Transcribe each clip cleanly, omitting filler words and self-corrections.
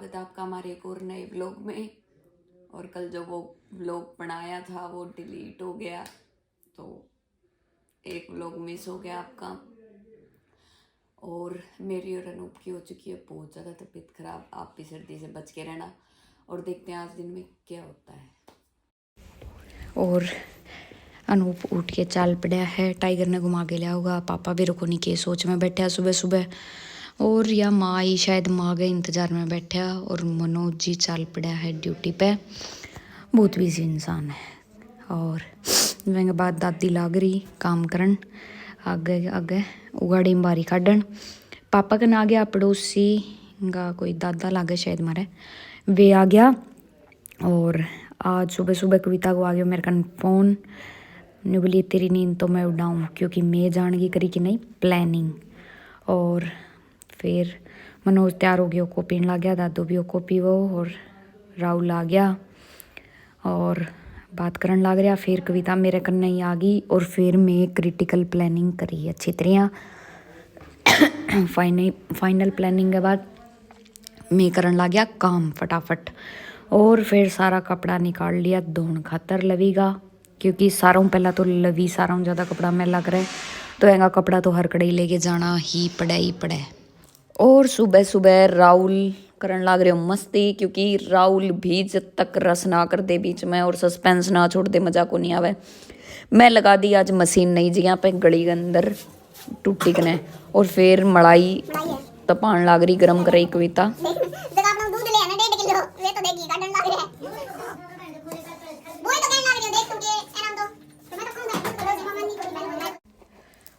स्वागत है आपका हमारे एक और नए ब्लॉग में। और कल जो वो ब्लॉग बनाया था वो डिलीट हो गया, तो एक ब्लॉग मिस हो गया आपका। और मेरी और अनूप की हो चुकी है बहुत ज़्यादा तबीयत खराब। आप भी सर्दी से बच के रहना और देखते हैं आज दिन में क्या होता है। और अनूप उठ के चाल पड़ा है, टाइगर ने घुमा के लिया होगा। पापा भी रुको नहीं के सोच में बैठा सुबह सुबह। और या माँ ही शायद माँ के इंतज़ार में बैठा। और मनोज जी चाल पड़ा है ड्यूटी पे, बहुत बिजी इंसान है। और वह बाद दादी लाग रही काम करन, आगे आगे उगाड़ी में बारी काटन। पापा का ना गया पड़ोसी का कोई दादा लागे शायद मारे, वे आ गया। और आज सुबह सुबह कविता को आ गया मेरे कन फ़ोन, ने बोली तेरी नींद तो मैं उड़ाऊँ, क्योंकि मैं जानगी करी कि नहीं प्लानिंग। और फिर मनोज तैयार हो गया, को पीने लग गया, दादू भी को पीवो। और राहुल आ गया और बात करन लग रहा। फिर कविता मेरे कन्ने ही आ गई और फिर मैं क्रिटिकल प्लानिंग करी अच्छी तरह। फाइनल प्लानिंग के बाद मैं करन लग गया काम फटाफट। और फिर सारा कपड़ा निकाल लिया धोन खातर लवीगा, क्योंकि सारों पहला तो लवी सारों ज़्यादा कपड़ा में लग रहा है, तो एंगा कपड़ा तो हर कड़े लेके जाना ही पड़े। और सुबह सुबह राहुल करन लग रहे हो मस्ती, क्योंकि राहुल भी जब तक रस ना कर दे बीच में और सस्पेंस ना छोड़ दे मजा को नहीं आवे। मैं लगा दी आज मशीन नहीं जी, यहाँ पे गली के अंदर टूटी कने। और फिर मलाई तपान लाग रही, गरम कर रही कविता।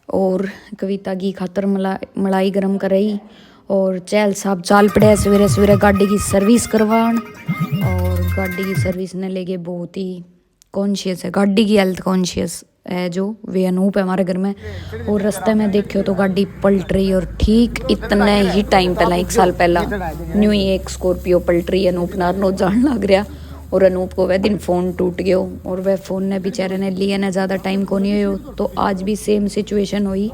और कविता की खातर मलाई गरम कर रही। और चैल साहब चाल पड़े सवेरे सवेरे गाड़ी की सर्विस करवान। और गाड़ी की सर्विस ने लेके बहुत ही कॉन्शियस है, गाड़ी की हेल्थ कॉन्शियस है जो वे अनूप है हमारे घर में। और रास्ते में देखियो तो गाड़ी पलट रही। और ठीक इतने ही टाइम पहला 1 साल पहला न्यू ही एक स्कॉर्पियो पलट रही, अनूप नारनो जान लग रहा। और अनूप को वह दिन फ़ोन टूट गयो और वह फ़ोन ने बेचारे ने लिया ना ज़्यादा टाइम को नहीं हो, तो आज भी सेम सिचुएशन हुई।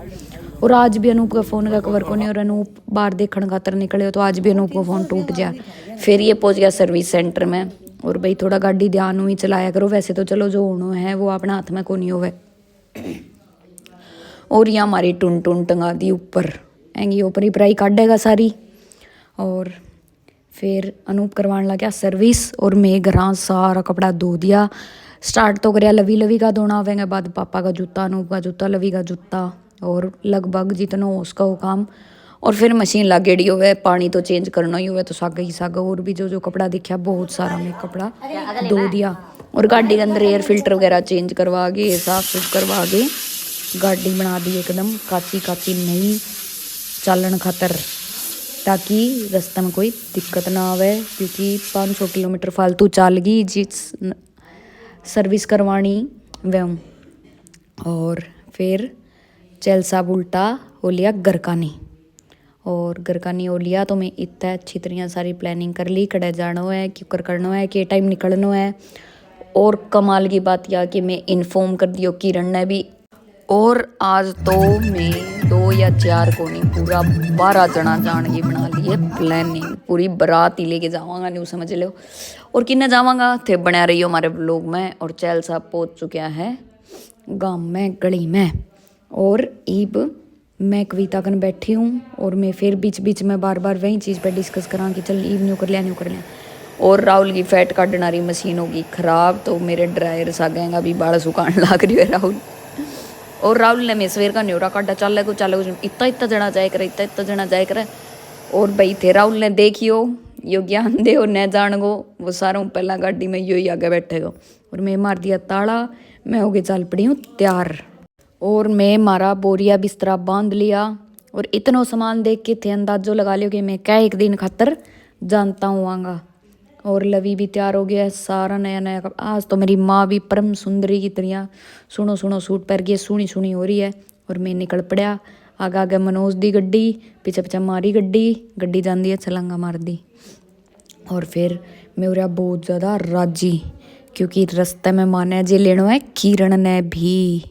और आज भी अनूप का फ़ोन का कवर को नहीं, और अनूप बाहर देखने खातर निकले हो तो आज भी अनूप का फ़ोन टूट गया। फिर ये पहुंच गया सर्विस सेंटर में। और भाई थोड़ा गाड़ी ध्यान हुई चलाया करो, वैसे तो चलो जो होना है वो अपना हाथ में को नहीं होवे। और यहाँ हमारी टुन टुन टंगा दी ऊपर, एंगी ऊपर ही पराई काटेगा सारी। और फिर अनूप करवाने लगा सर्विस और मैं घर सारा कपड़ा धो दिया। स्टार्ट तो कराया लवी का धोना, वेंगे बाद पापा का जूता, अनूप का जूता, लवी का जूता और लगभग जितना हो उसका वो काम। और फिर मशीन लागेड़ी हुए, पानी तो चेंज करना ही हुआ, तो सागा ही सागा और भी जो कपड़ा दिखा बहुत सारा मैं कपड़ा धो दिया। और गाड़ी के अंदर एयर फिल्टर वगैरह चेंज करवा के साफ सुफ करवा के गाड़ी बना दी एकदम काची नई चालन खातर, ताकि रास्ते में कोई दिक्कत ना आवे। क्योंकि 500 किलोमीटर फालतू चाल गई जिस सर्विस करवानी वह। और फिर चल साहब उल्टा हो लिया गरकानी। और गरकानी हो लिया तो मैं इतना अच्छी तरह सारी प्लानिंग कर ली, कड़े जाना है, क्यों करना है, के टाइम निकलना है। और कमाल की बात यह कि मैं इन्फॉर्म कर दियो किरण ने भी। और आज तो मैं 2 या 4 को नहीं पूरा 12 जना जान की बना ली है प्लानिंग। पूरी बारात ही लेके जावांगा, नहीं समझ लो। और किन्ने जावांगा थे बना रही हो हमारे ब्लॉग में। और चैल साहब पहुंच चुका है गांव में, गली में। और ईब मैं कविता कन बैठी हूँ और मैं फिर बीच बीच में बार बार वही चीज़ पे डिस्कस करा कि चल ईब न्यू कर लिया। और राहुल की फैट काटने वाली मशीन होगी ख़राब, तो मेरे ड्रायर सा गएगा भी बाल सुखाने लग रही है राहुल। और राहुल ने मैं सवेर का न्योरा काटा चल को इतना जना जाए करे, इतना जना जाए करे। और भाई थे राहुल ने देखियो यो ज्ञान दे और न जान गो, वो सारों पहला गाड़ी में यो ही आगे बैठेगा। और मैं मार दिया ताला, मैं होके चल पड़ी हूँ तैयार। और मैं मारा बोरिया बिस्तरा बांध लिया। और इतना सामान देख के थे अंदाजो लगा लियो कि मैं क्या एक दिन खातर जानता हूँ आऊँगा। और लवी भी तैयार हो गया, सारा नया नया आज तो मेरी माँ भी परम सुंदरी की तरह सुनो सूट पहन के सुनी हो रही है। और मैं निकल पड़ा, आगे मनोज दी गड्डी, पीछे मारी गड्डी जाती है छलांगा मार दी। और फिर मैं उरा बहुत ज़्यादा राजी, क्योंकि रास्ते में माने जे लेना है किरण ने भी।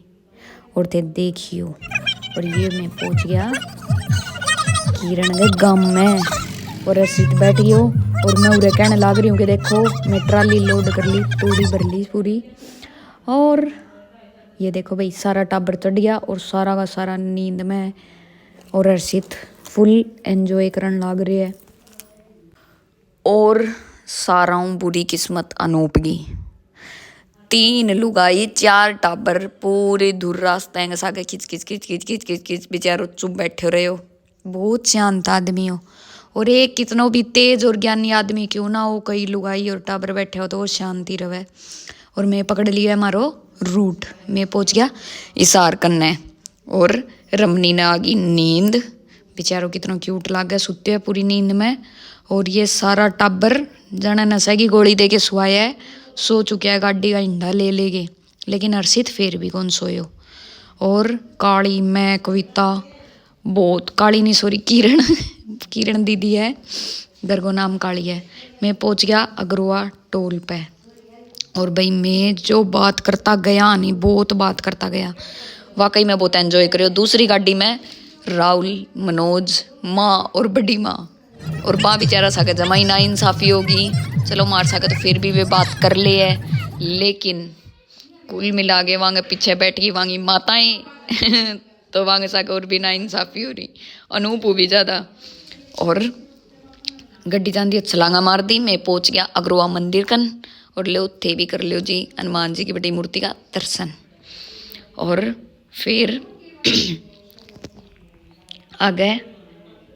और थे देखियो, और ये मैं पहुंच गया किरण के गांव में। और सीट बैठ गयो और मैं उरे कहने लाग रही हूँ कि देखो मैं ट्राली लोड कर ली, तूड़ी भर ली पूरी। और ये देखो भाई सारा टाबर चढ़ गया और सारा का सारा नींद में, और हर्षित फुल एंजॉय करने लाग रही है। और सारा बुरी किस्मत अनूप की, 3 लुगाई 4 टाबर पूरे दूर रास्ते सागे खिच खिच खिच खिच खिच खिच खिच बेचारो चुप बैठे रहे हो। बहुत शांत आदमी हो, और एक कितनो भी तेज और ज्ञानी आदमी क्यों ना हो, कई लुगाई और टाबर बैठे हो तो वो शांति रहे। और मैं पकड़ लिया मारो रूट, मैं पहुंच गया इसार कन्ने। और रमनी ने आ गई नींद, बेचारो कितना क्यूट लाग गया, सुते है पूरी नींद में। और ये सारा टाबर जाना नशा की गोली दे के सुहाया है, सो चुका है, गाड़ी का इंडा ले लेगे। लेकिन हर्षित फिर भी कौन सोयो। और काली, मैं, कविता, बहुत काली नहीं सॉरी किरण किरण दीदी है, घर को नाम काली है। मैं पहुंच गया अग्रवा टोल पे। और भाई मैं जो बात करता गया नहीं, बहुत बात करता गया, वाकई में बहुत एंजॉय करो। दूसरी गाड़ी में राहुल, मनोज, माँ और बड़ी माँ, और बा बेचारा साके जमाई ना इंसाफी होगी, चलो मार सके तो फिर भी वे बात कर ले है। लेकिन कुल मिला के वहाँ पीछे बैठ गई वहाँ माताएं तो वहाँ साके और भी ना इंसाफी हो रही, अनूप भी ज़्यादा। और गड्डी जाती छलांगा मार दी। मैं पहुंच गया अग्रवा मंदिर कन, और ले थे भी कर लियो जी हनुमान जी की बड़ी मूर्ति का दर्शन। और फिर आ गए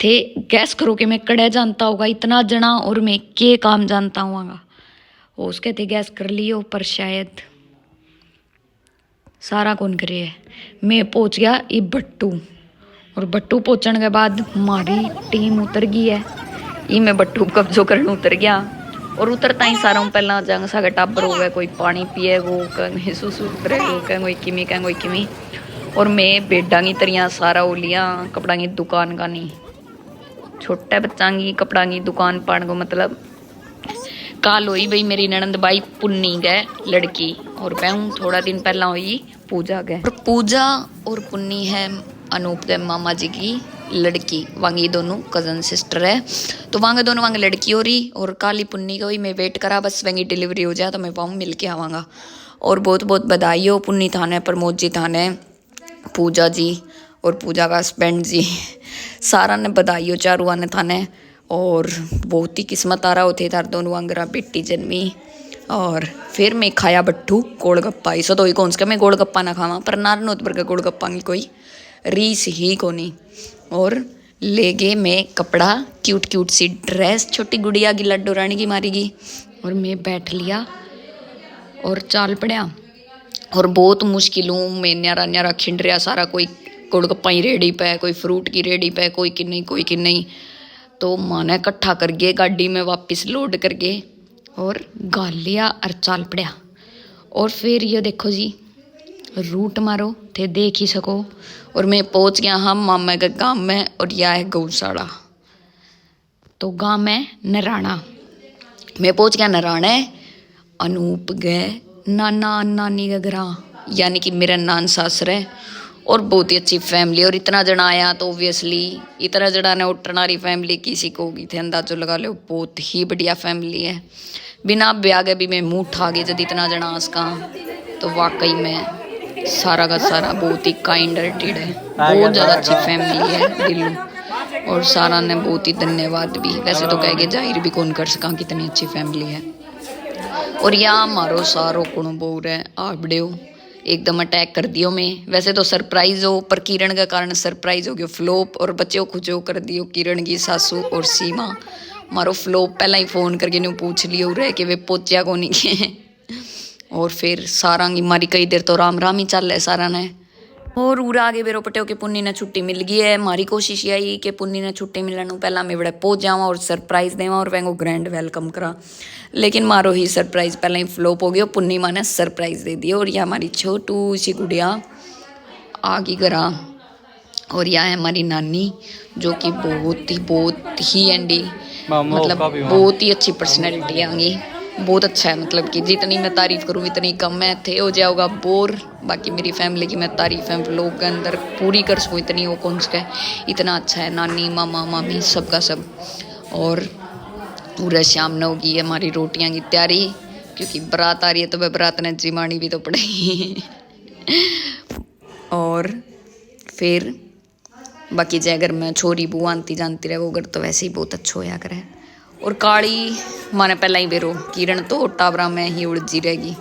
थे, गैस करो कि मैं कड़े जानता होगा इतना जना, और मैं के काम जानता हूँ। उसके थे गैस कर लियो, पर शायद सारा कौन करे है। मैं पहुंच गया ये भट्टू, और भट्टू पहुंचने के बाद हमारी टीम उतर गई है। ये मैं भट्टू कब्जो करने उतर गया, और उतरता ही सारा पहला जंग सा टाबर हो गया, कोई पानी पिए गो, कहीं सुसु उतरे गो, कहीं कोई किमी। और मैं बेडा की तरिया सारा वो लिया कपड़ा की दुकान का, नहीं छोटे बच्चा की कपड़ा की दुकान पाने को मतलब। काल हुई भाई मेरी ननंद बाई पुन्नी गए लड़की, और मैं थोड़ा दिन पहला हुई पूजा गए। और पूजा और पुन्नी है अनूप के मामा जी की लड़की, वांगी दोनों कजन सिस्टर है, तो वांगे दोनों वांगे लड़की हो रही। और काली पुन्नी का हुई मैं वेट करा, बस वांगी डिलीवरी हो जाए तो मैं पाऊँ मिल के आवांगा। और बहुत बहुत बधाई हो पुन्नी थाने, प्रमोद जी थाने, पूजा जी और पूजा का हस्बैंड जी, सारा ने बधाई हो चारू आने थाने। और बहुत ही किस्मत आ रहा होते तार दोनों अंगरा बेटी जन्मी। और फिर मैं खाया बट्टू गोलगप्पा, इसे तो ही कौन सा मैं गोलगप्पा ना खावा, पर नार नोत पर गोलगप्पा की कोई रीस ही को नहीं। और ले गए मैं कपड़ा, क्यूट क्यूट सी ड्रेस, छोटी गुड़िया की लड्डू रानी की मारी गई। और मैं बैठ लिया और चाल पड़ा। और बहुत मुश्किल हूँ मैं, न्यारा न्यारा खिंड रहा सारा, कोई गोलगप्पा ही रेडी पे, कोई फ्रूट की रेडी पे, कोई कि नहीं। तो माने इकट्ठा करके गाड़ी में वापस लोड करके और गाल लिया और चाल पड़ा। और फिर ये देखो जी रूट मारो थे देख ही सको। और मैं पहुंच गया हम मामा के गांव में, और यह है गौशाला। तो गांव में नराना, मैं पहुंच गया नराने। अनूप गए नाना नानी के घर, यानी कि मेरा नान सासर है। और बहुत ही अच्छी फैमिली, और इतना जना आया तो ऑब्वियसली इतना जना ने उठनारी फैमिली किसी को होगी थे, अंदाजो लगा लो, बहुत ही बढ़िया फैमिली है। बिना ब्याह के भी मैं मुँह उठा गई जब इतना जना उसका, तो वाकई में सारा का सारा बहुत ही काइंड हार्टेड है, बहुत ज़्यादा अच्छी फैमिली है दिल्लू। और सारा ने बहुत ही धन्यवाद भी, वैसे तो कह के जाहिर भी कौन कर सका कितनी अच्छी फैमिली है। और यहाँ मारो सारो कुण बोर है आबड़े एकदम अटैक कर दियो मैं, वैसे तो सरप्राइज हो, पर किरण के कारण सरप्राइज हो गया फ्लॉप। और बच्चों खुजो कर दियो किरण की सासू और सीमा, मारो फ्लॉप पहला ही फोन करके नहीं पूछ लियो रह के वे पहुंचा को नहीं के। और फिर सारा की मारी कई देर तो राम राम ही चल रहा है सारा ने। और उरा आगे बेरो पटे के पुन्नी ने छुट्टी मिल गई है। हमारी कोशिश यही कि पुन्नी ने छुट्टी मिलने पहला मैं बड़े पहुंच जावा और सरप्राइज देवा और वह ग्रैंड वेलकम करा। लेकिन मारो ही सरप्राइज पहले ही फ्लॉप हो गया, पुन्नी माँ ने सरप्राइज दे दिया। और यह हमारी छोटू सी गुड़िया आ गई घरा। और यह है हमारी नानी जो कि बहुत ही एंडी मतलब बहुत ही अच्छी पर्सनैलिटी है आगे, बहुत अच्छा है। मतलब कि जितनी मैं तारीफ करूँ इतनी कम है, थे हो जाओगा बोर। बाकी मेरी फैमिली की मैं तारीफ है लोग के अंदर पूरी कर सकूँ इतनी वो कौन सा है, इतना अच्छा है नानी मामा मामी सबका सब। और पूरा शाम ने होगी हमारी रोटियां की तैयारी, क्योंकि बारात आ रही है तो वह बारात ने जिमानी भी तो पड़ेगी। और फिर बाकी जय अगर मैं छोरी बू आंती जानती रहे वो घर तो वैसे ही बहुत अच्छा होया करे। और काली माने पहला ही बेरो किरण तो टाबरा में ही उलझी रहेगी,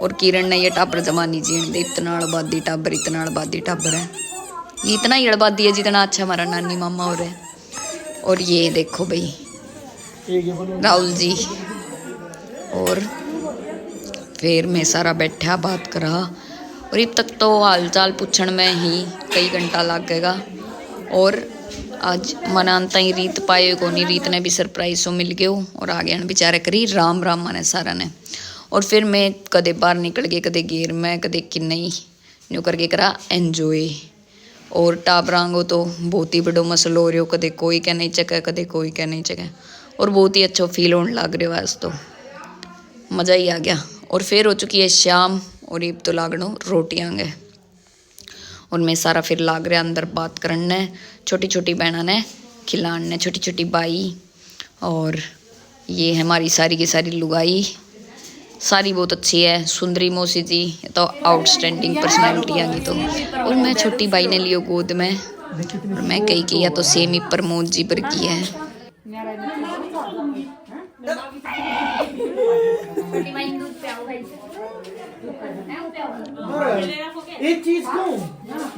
और किरण ने ये टाबर जमानी जीण दे, इतना अड़बादी टाबर, इतना अड़बादी टाबर है, ये इतना ही अड़बादी है जितना अच्छा हमारा नानी मामा हो रहा है। और ये देखो भाई राहुल जी, और फिर मैं सारा बैठा बात करा, और अब तक तो हाल चाल पूछण में ही कई घंटा लगेगा। और आज मनानता ही रीत पाए को नहीं, रीत ने भी सरप्राइज सो मिल गयो, और आ गया बेचारे करी राम राम माने सारा ने। और फिर मैं कदे बाहर निकल गए, कदे गेर में, कदे कि नहीं न्यू करके करा एंजॉय। और टाबरांगो तो बहुत ही बड़ो मसलो हो रहा, कदे कोई कह नहीं चके, कदे कोई कह नहीं चके, और बहुत ही अच्छा फील होने लग रहा है, आज तो मज़ा ही आ गया। और फिर हो चुकी है शाम, और अब तो लागनो रोटियां गए, और मैं सारा फिर लाग रहा अंदर बात करने, छोटी छोटी बहना ने खिलाने, छोटी छोटी बाई। और ये है हमारी सारी की सारी लुगाई, सारी बहुत अच्छी है। सुंदरी मौसी जी तो आउटस्टैंडिंग पर्सनैलिटी आ गई तो। और मैं छोटी बाई ने लियो गोद में, और मैं कही कि या तो सेम ही प्रमोद जी पर की है। एक चीज कहूं,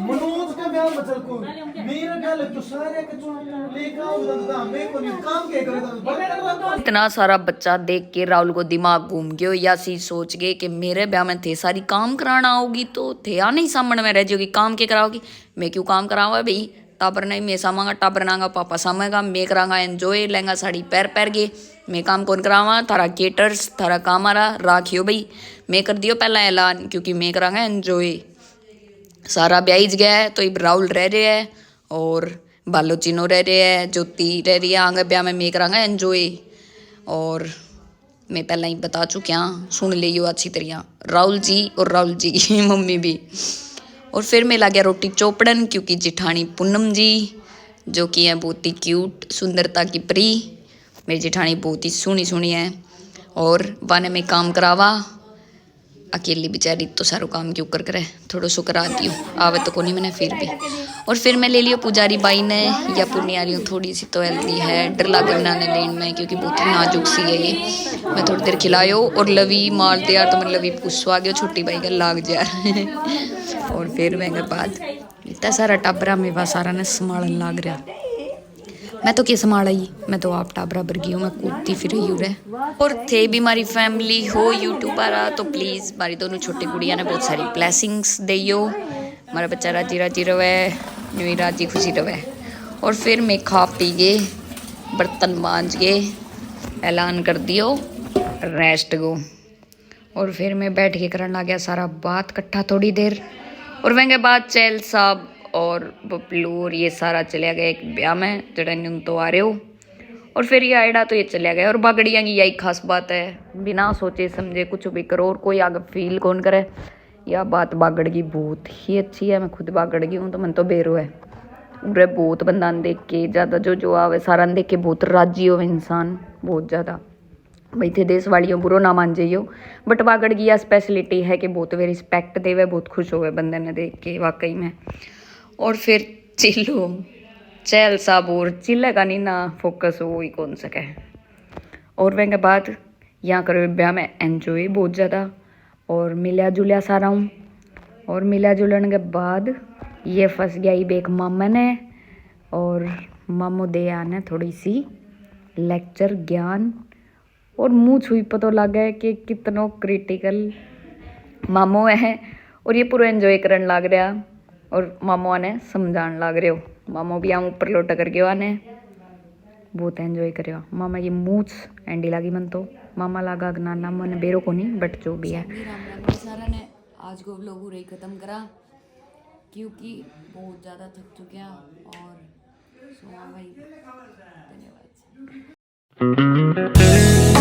मनोज का ब्याह बचल को मेरा ब्याह लग तो सारे के तो लेकर आओ दादा, मैं को नहीं काम के करे। इतना सारा बच्चा देख के राहुल को दिमाग घूम गयो, या सी सोच गए कि मेरे ब्याह में थे सारी काम कराना होगी, तो थे या नहीं सामने में रह जाओगी, काम के कराओगी, मैं क्यों काम कराऊंगा भाई, टाबर नहीं मैं सामांगा, टाबर नांगा पापा सामेगा, मैं करांगा एंजॉय, लहंगा साड़ी पैर पैर गे, मैं काम कौन करावा, थारा केटर्स थारा काम आ रहा राखियो भाई, मैं कर दियो पहला ऐलान, क्योंकि मैं करांगा एंजॉय। सारा ब्याज गया है तो अब राहुल रह रहे है, और बालो चिनो रह रहे है, ज्योति रह रही है, आगे ब्याह में मैं करांगा एंजॉय। और मैं पहला ही बता चुकी हूँ, सुन लियो अच्छी तरह, राहुल जी और राहुल जी की मम्मी भी। और फिर मैं ला गया रोटी चोपड़न, क्योंकि जिठानी पूनम जी जो कि है बहुत ही क्यूट, सुंदरता की परी, मेरी जिठानी बहुत ही सुनी सुनी है, और बाने में काम करावा, अकेली बेचारी तो सारो काम क्यों कर करे, थोड़ा सो करा दियो, आवे तो को नहीं मैंने फिर भी। और फिर मैं ले लियो पुजारी बाई ने, या पुण्य आ रही हूँ थोड़ी सी तो हेल्दी है, डर लगे बनाने लेन में, क्योंकि बहुत ही नाजुक सी है ये। मैं थोड़ी देर खिलायो, और लवी मारते यार तो मैं लवी पुस्सो आ गया, छोटी बाई का लाग जा। और फिर मैं बाद इतना सारा टाबरा में वह सारा ने संभालन लाग रहा, मैं तो क्या संभाला ही, मैं तो आप टाबरा बरगी हूँ, मैं कूदती फिर ही रे। और थे भी हमारी फैमिली हो यूट्यूबर आ तो प्लीज़ हमारी दोनों छोटी गुड़िया ने बहुत सारी ब्लेसिंग्स दियो, हमारा बच्चा राजी राजी रहे, न्यू राजी खुशी रहे। और फिर मैं खा पी गए, बर्तन मांज गए, ऐलान कर दियो रेस्ट गो। और फिर मैं बैठ के करने लग गया सारा बात इकट्ठा थोड़ी देर, और वह बाद चैल साहब और बबलू और ये सारा चलिया गया एक ब्याह में जड़ा न्यून तो आ रहे हो। और फिर ये आइडा तो ये चलिया गया। और बागड़ियाँ की यही खास बात है, बिना सोचे समझे कुछ भी करो और कोई आगे फील कौन करे, यह बात बागड़ की बहुत ही अच्छी है। मैं खुद बागड़ की हूँ तो मन तो बेरो है, उरे बहुत बंदा देख के ज़्यादा जो आवे सारा देख के बहुत राजी हो इंसान, बहुत ज़्यादा। भाई थे देश वालियों बुरो ना मान जाइयो, बट बागड़ की यह स्पेशलिटी है कि बहुत वे रिस्पेक्ट देवे, बहुत खुश होवे बंदे ने देख के वाकई में। और फिर चिल्लो चैल साहब और चिल्ले का नहीं ना फोकस हो ही कौन सके। और वह के बाद यहाँ करो ब्याह में एंजॉय बहुत ज़्यादा, और मिलिया जुलिया सारा हूँ। और मिलिया जुलने के बाद ये फंस गया ही बेक मामा ने, और मामो दे आने थोड़ी सी लेक्चर ज्ञान, और मुँह छुई पता लगा है कि कितनो क्रिटिकल मामो है। और ये पूरा एंजॉय करने लग रहा, और मामो ने समझाने लग रहे हो, मामो भी आऊँ ऊपर लोटा करके आने बहुत एंजॉय करे। मामा की मूछ एंडी लगी मन तो, मामा लगा नाना मन बेरो को नहीं, बट जो भी है। सारा ने आज को व्लॉग पूरा ही ख़त्म करा, क्योंकि बहुत ज़्यादा थक चुके हैं। और सो भाई धन्यवाद।